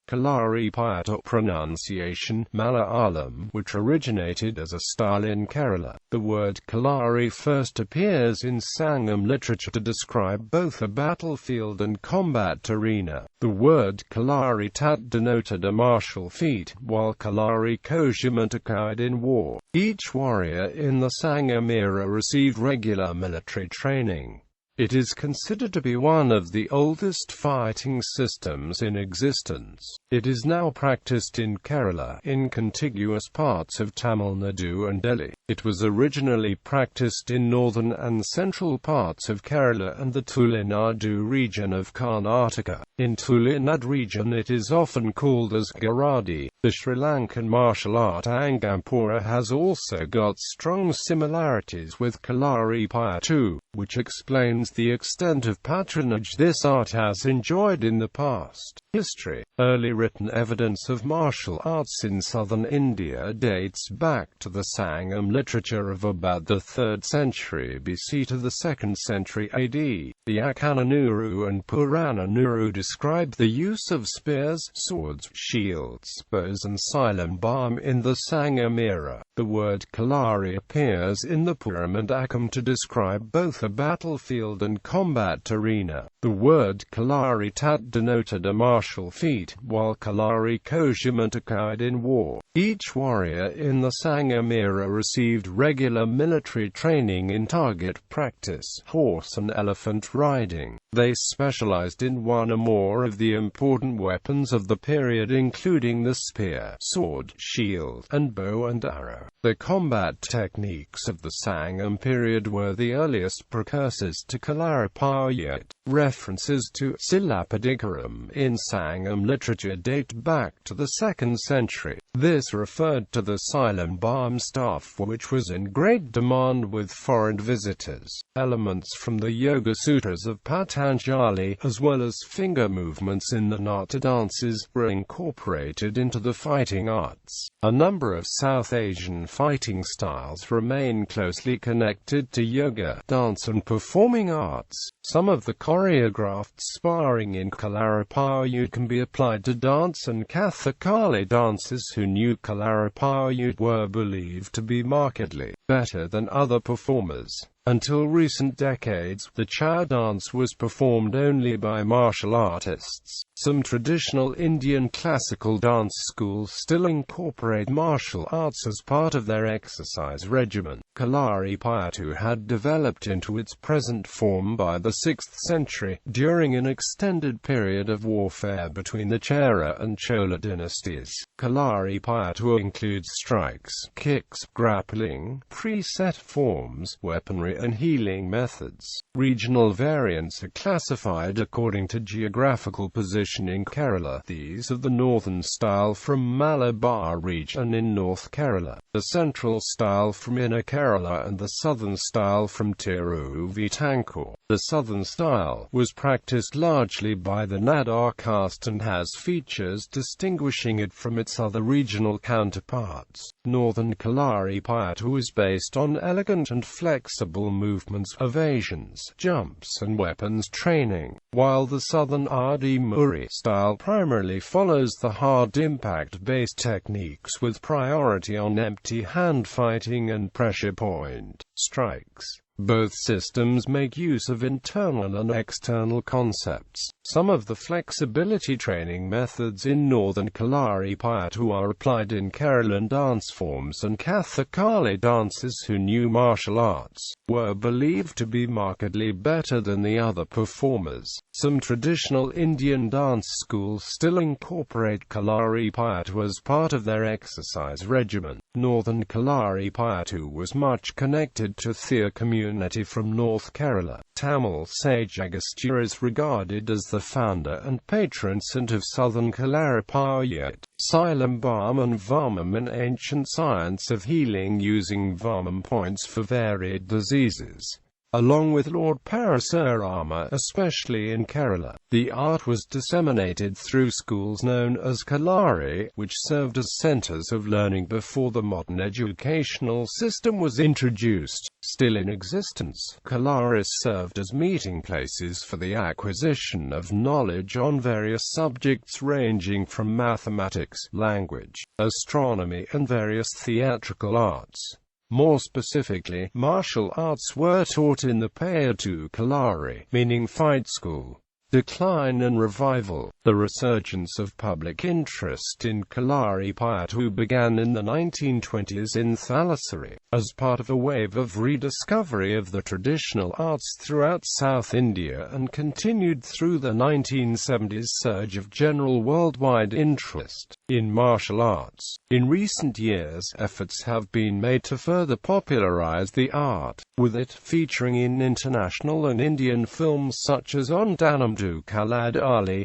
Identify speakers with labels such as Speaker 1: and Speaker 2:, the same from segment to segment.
Speaker 1: Kalaripayattu pronunciation, Malayalam, which originated as a style in Kerala. The word kalari first appears in Sangam literature to describe both a battlefield and combat arena. The word kalari tatt denoted a martial feat, while kalari kozhai occurred in war. Each warrior in the Sangam era received regular military training. It is considered to be one of the oldest fighting systems in existence. It is now practiced in Kerala, in contiguous parts of Tamil Nadu and Delhi. It was originally practiced in northern and central parts of Kerala and the Tulanadu region of Karnataka. In Tulanadu region it is often called as Garadi. The Sri Lankan martial art Angampura has also got strong similarities with Kalaripayattu, which explains the extent of patronage this art has enjoyed in the past. History. Early written evidence of martial arts in southern India dates back to the Sangam literature of about the 3rd century BC to the 2nd century AD. The Akananuru and Purananuru describe the use of spears, swords, shields, bows and silent balm in the Sangam era. The word kalari appears in the Puram and Akam to describe both a battlefield and combat arena. The word kalari tatt denoted a martial feat, while kalari kozhai occurred in war. Each warrior in the Sangam era received regular military training in target practice, horse and elephant riding. They specialized in one or more of the important weapons of the period, including the spear, sword, shield, and bow and arrow. The combat techniques of the Sangam period were the earliest precursors to Kalaripayattu. References to Silappadigaram in Sangam literature date back to the 2nd century. This referred to the silent balm staff, which was in great demand with foreign visitors. Elements from the Yoga Sutras of Patanjali, as well as finger movements in the Natta dances, were incorporated into the fighting arts. A number of South Asian fighting styles remain closely connected to yoga, dance and performing arts. Some of the choreographed sparring in Kalaripayattu can be applied to dance and Kathakali dances. Who knew Kalaripayattu were believed to be markedly better than other performers. Until recent decades, the chow dance was performed only by martial artists. Some traditional Indian classical dance schools still incorporate martial arts as part of their exercise regimen. Kalaripayattu had developed into its present form by the 6th century, during an extended period of warfare between the Chera and Chola dynasties. Kalaripayattu includes strikes, kicks, grappling, preset forms, weaponry and healing methods. Regional variants are classified according to geographical position in Kerala. These are the northern style from Malabar region in North Kerala, the central style from Inner Kerala and the southern style from Tiruvitankur. The southern style was practiced largely by the Nadar caste and has features distinguishing it from its other regional counterparts. Northern Kalaripayattu is based on elegant and flexible movements, evasions, jumps and weapons training, while the southern Adi Muri style primarily follows the hard impact-based techniques with priority on empty hand fighting and pressure point strikes. Both systems make use of internal and external concepts. Some of the flexibility training methods in northern Kalaripayattu are applied in Kerala dance forms and Kathakali dances. Who knew martial arts were believed to be markedly better than the other performers. Some traditional Indian dance schools still incorporate Kalaripayattu as part of their exercise regimen. Northern Kalaripayattu was much connected to Thea community from North Kerala. Tamil sage Agastya is regarded as the founder and patron saint of southern Kalaripayattu. Silent balm and varmam, an ancient science of healing using varmam points for varied diseases. along with Lord Parasurama, especially in Kerala. The art was disseminated through schools known as kalari, which served as centers of learning before the modern educational system was introduced. Still in existence, kalaris served as meeting places for the acquisition of knowledge on various subjects ranging from mathematics, language, astronomy, and various theatrical arts. More specifically, martial arts were taught in the Payattu Kalari, meaning fight school. Decline and revival. The resurgence of public interest in Kalaripayattu began in the 1920s in Thalassery, as part of a wave of rediscovery of the traditional arts throughout South India, and continued through the 1970s surge of general worldwide interest in martial arts. In recent years, efforts have been made to further popularize the art, with it featuring in international and Indian films such as Untitled Chapter,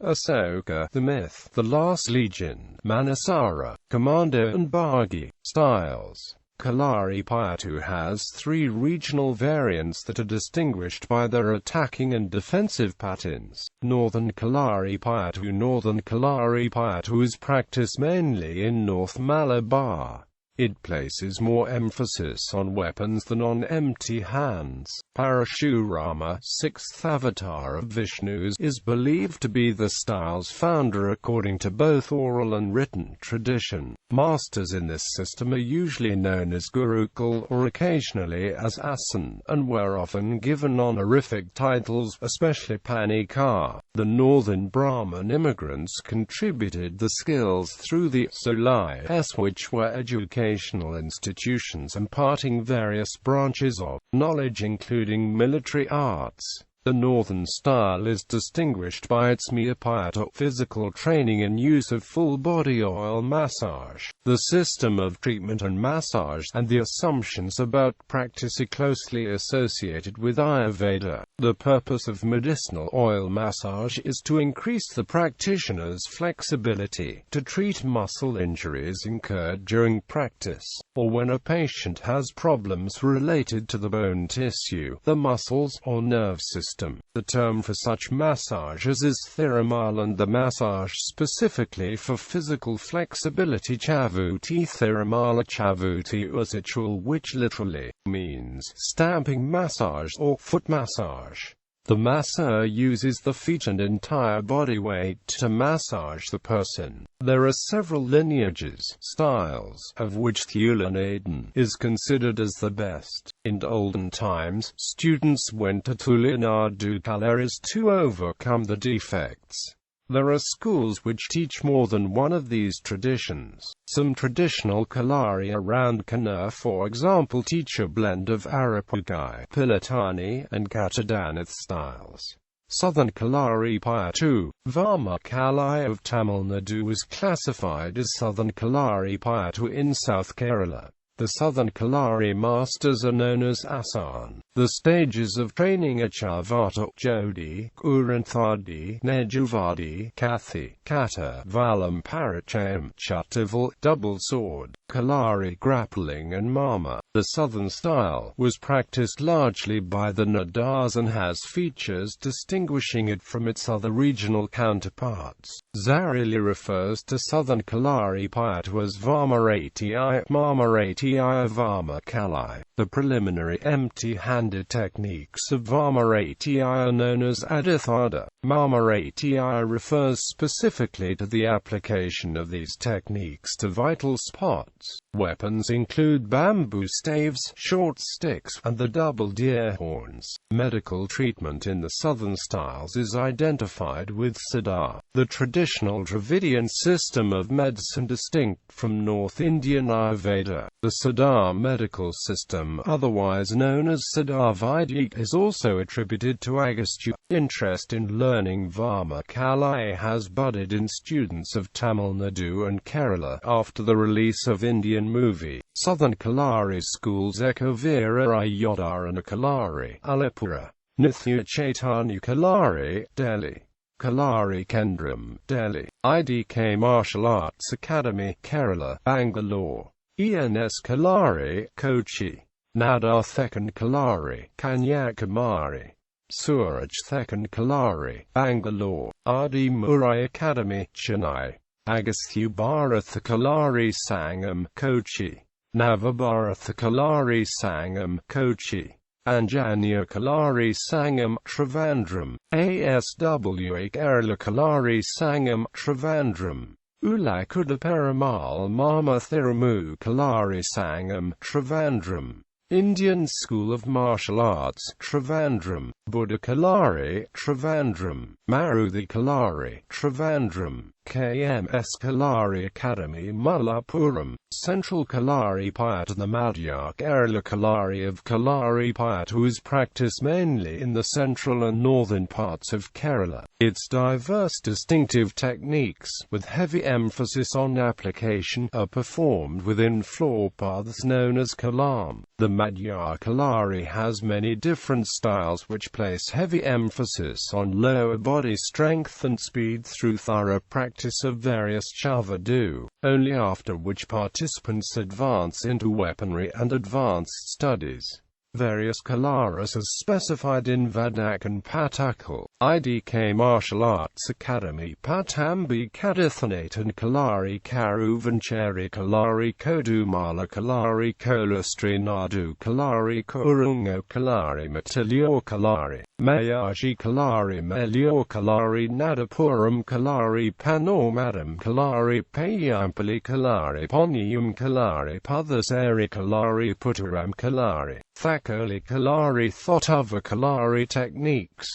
Speaker 1: Asoka, The Myth, The Last Legion, Manasara, Commando, and Bagi. Styles. Kalaripayattu has three regional variants that are distinguished by their attacking and defensive patterns. Northern Kalaripayattu. Northern Kalaripayattu is practiced mainly in North Malabar. It places more emphasis on weapons than on empty hands. Parashurama, sixth avatar of Vishnu, is believed to be the style's founder according to both oral and written tradition. Masters in this system are usually known as Gurukul or occasionally as Asan, and were often given honorific titles, especially Panikar. The northern Brahmin immigrants contributed the skills through the Solais, which were educational institutions imparting various branches of knowledge including military arts. The northern style is distinguished by its Miyapayattu physical training and use of full-body oil massage. The system of treatment and massage, and the assumptions about practice are closely associated with Ayurveda. The purpose of medicinal oil massage is to increase the practitioner's flexibility, to treat muscle injuries incurred during practice, or when a patient has problems related to the bone tissue, the muscles, or nerve system. The term for such massages is Thiramal, and the massage specifically for physical flexibility Chavuti. Thiramala Chavuti was a ritual which literally means stamping massage or foot massage. The masseur uses the feet and entire body weight to massage the person. There are several lineages, styles, of which Thulanadin is considered as the best. In olden times, students went to Tulanadu Kalaris to overcome the defects. There are schools which teach more than one of these traditions. Some traditional kalari around Kannur, for example, teach a blend of Arapukai, Pilatani, and Katadanath styles. Southern Kalaripayattu, Varma Kalai of Tamil Nadu is classified as Southern Kalaripayattu in South Kerala. The Southern Kalari masters are known as Asan. The stages of training are Chavata, Jodi, Uranthadi, Nejuvadi, Kathi, Kata, Valam Paracham, Chataval, double sword, Kalari grappling, and Mama. The southern style was practiced largely by the Nadars and has features distinguishing it from its other regional counterparts. Zarili refers to Southern Kalaripayattu as Varmarati, Marmarati, Varma Kalai. The preliminary empty-handed techniques of Varmarati are known as Adithada. Marmarati refers specifically to the application of these techniques to vital spots. Weapons include bamboo staves, short sticks, and the double deer horns. Medical treatment in the southern styles is identified with Siddha, the traditional Dravidian system of medicine distinct from North Indian Ayurveda. The Siddha medical system, otherwise known as Siddha Vaidik, is also attributed to Agastya. Interest in learning Varma Kalai has budded in students of Tamil Nadu and Kerala after the release of Indian movie. Southern Kalari schools Ekavira Ayodhya and Kalari, Alipura. Nithya Chaitanya Kalari, Delhi. Kalari Kendram, Delhi. IDK Martial Arts Academy, Kerala, Bangalore. ENS Kalari, Kochi. Nadar Thekkan Kalari, Kanyakumari, Suraj Thekkan Kalari, Bangalore, Adi Murai Academy, Chennai, Agasthu Bharatha Kalari Sangam, Kochi, Navabharatha Kalari Sangam, Kochi, Anjanya Kalari Sangam, Trivandrum, ASWA Kerala Kalari Sangam, Trivandrum, Ulakuda Perumal Mama Thirumu Kalari Sangam, Trivandrum, Indian School of Martial Arts, Trivandrum, Buddha Kalari, Trivandrum, Maruthi Kalari, Trivandrum, KMS Kalari Academy, Malappuram, Central Kalaripayattu. The Madhya Kerala Kalari of Kalaripayattu is practiced mainly in the central and northern parts of Kerala. Its diverse distinctive techniques, with heavy emphasis on application, are performed within floor paths known as kalam. The Madhya Kalari has many different styles which place heavy emphasis on lower body strength and speed through thorough practice of various chavadu, only after which participants advance into weaponry and advanced studies. Various kalaras as specified in Vadak and Patakal, IDK Martial Arts Academy Patambi Kadithanate and Kalari Karuvancheri Kalari Kodumala Kalari Kolastri Nadu Kalari Kurungo Kalari Matilio Kalari, Mayaji Kalari Melio Kalari Nadapuram Kalari Panomadam Kalari Payampali Kalari Ponium Kalari Padasari Kalari Puttaram Kalari, Thakoli Kalari Thotava Kalari techniques.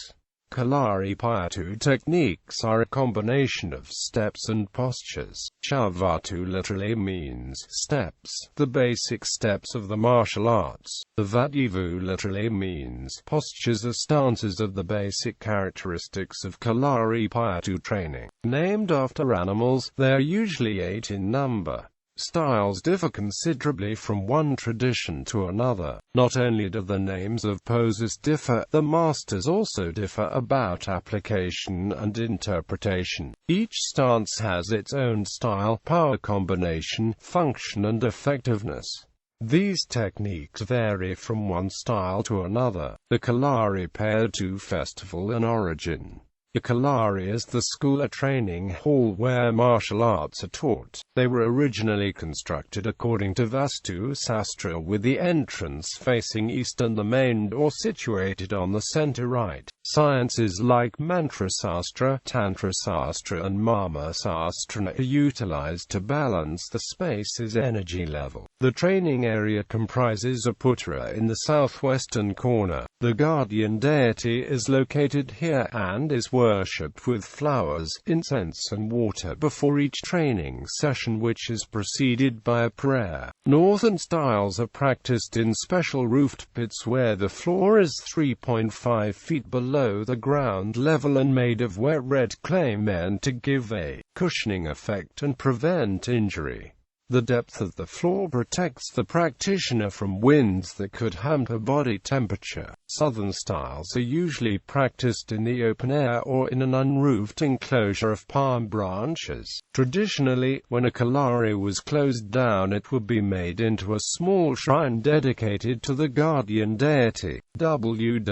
Speaker 1: Kalaripayattu techniques are a combination of steps and postures. Chavatu literally means steps, the basic steps of the martial arts. The Vadivu literally means postures or stances of the basic characteristics of Kalaripayattu training. Named after animals, they are usually 8 in number. Styles differ considerably from one tradition to another. Not only do the names of poses differ, the masters also differ about application and interpretation. Each stance has its own style, power combination, function and effectiveness. These techniques vary from one style to another. The Kalaripayattu festival and origin. The Kalari is the school or training hall where martial arts are taught. They were originally constructed according to Vastu Sastra, with the entrance facing east and the main door situated on the center right. Sciences like Mantra Sastra, Tantra Sastra and Mama Sastra are utilized to balance the space's energy level. The training area comprises a puttara in the southwestern corner. The guardian deity is located here and is worshipped with flowers, incense and water before each training session, which is preceded by a prayer. Northern styles are practiced in special roofed pits where the floor is 3.5 feet below the ground level and made of wet red clay meant to give a cushioning effect and prevent injury. The depth of the floor protects the practitioner from winds that could hamper body temperature. Southern styles are usually practiced in the open air or in an unroofed enclosure of palm branches. Traditionally, when a kalari was closed down, it would be made into a small shrine dedicated to the guardian deity. www.NC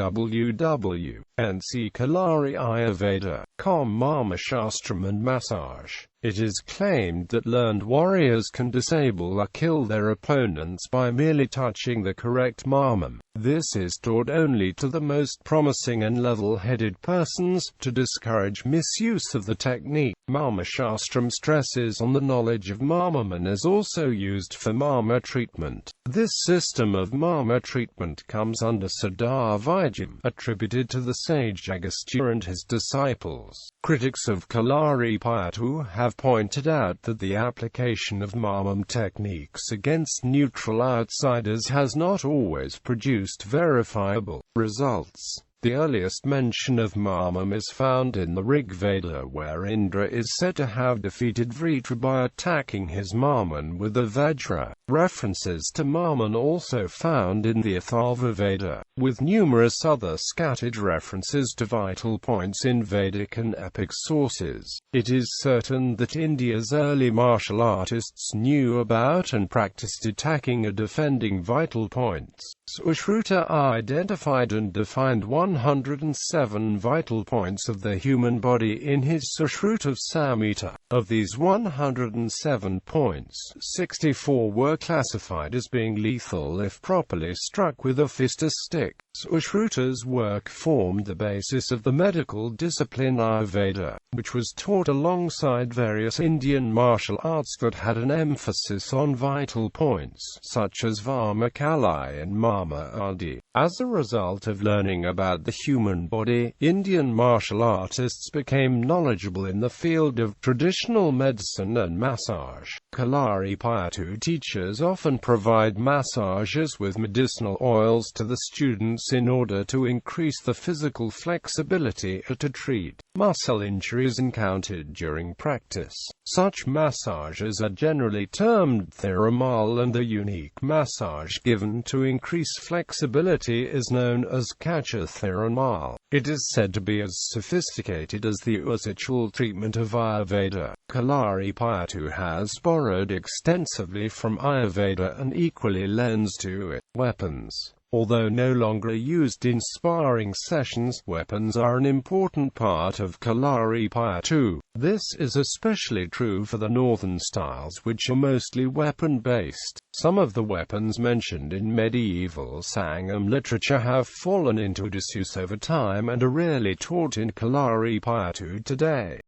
Speaker 1: Kalari Ayurveda.com Mama Shastram and Massage. It is claimed that learned warriors can disable or kill their opponents by merely touching the correct marmam. This is taught only to the most promising and level-headed persons, to discourage misuse of the technique. Mama Shastram stresses on the knowledge of marmam and is also used for mama treatment. This system of mama treatment comes under Siddha Vijayam, attributed to the sage Agastya and his disciples. Critics of Kalaripayattu have pointed out that the application of marmam techniques against neutral outsiders has not always produced verifiable results. The earliest mention of marmam is found in the Rig Veda, where Indra is said to have defeated Vritra by attacking his marman with a vajra. References to marman also found in the Atharva Veda. with numerous other scattered references to vital points in Vedic and epic sources. It is certain that India's early martial artists knew about and practiced attacking or defending vital points. Sushruta identified and defined 107 vital points of the human body in his Sushruta Samhita. Of these 107 points, 64 were classified as being lethal if properly struck with a fist or stick. Sushruta's work formed the basis of the medical discipline Ayurveda, which was taught alongside various Indian martial arts that had an emphasis on vital points, such as Varma Kalai and Mama-Adi. As a result of learning about the human body, Indian martial artists became knowledgeable in the field of traditional medicine and massage. Kalaripayattu teachers often provide massages with medicinal oils to the students in order to increase the physical flexibility or to treat muscle injuries encountered during practice. Such massages are generally termed Thirumal, and the unique massage given to increase flexibility is known as Kacha Thirumal. It is said to be as sophisticated as the ritual treatment of Ayurveda. Kalaripayattu has borrowed extensively from Ayurveda and equally lends to it. Weapons. Although no longer used in sparring sessions, weapons are an important part of Kalaripayattu. This is especially true for the northern styles, which are mostly weapon-based. Some of the weapons mentioned in medieval Sangam literature have fallen into disuse over time and are rarely taught in Kalaripayattu today.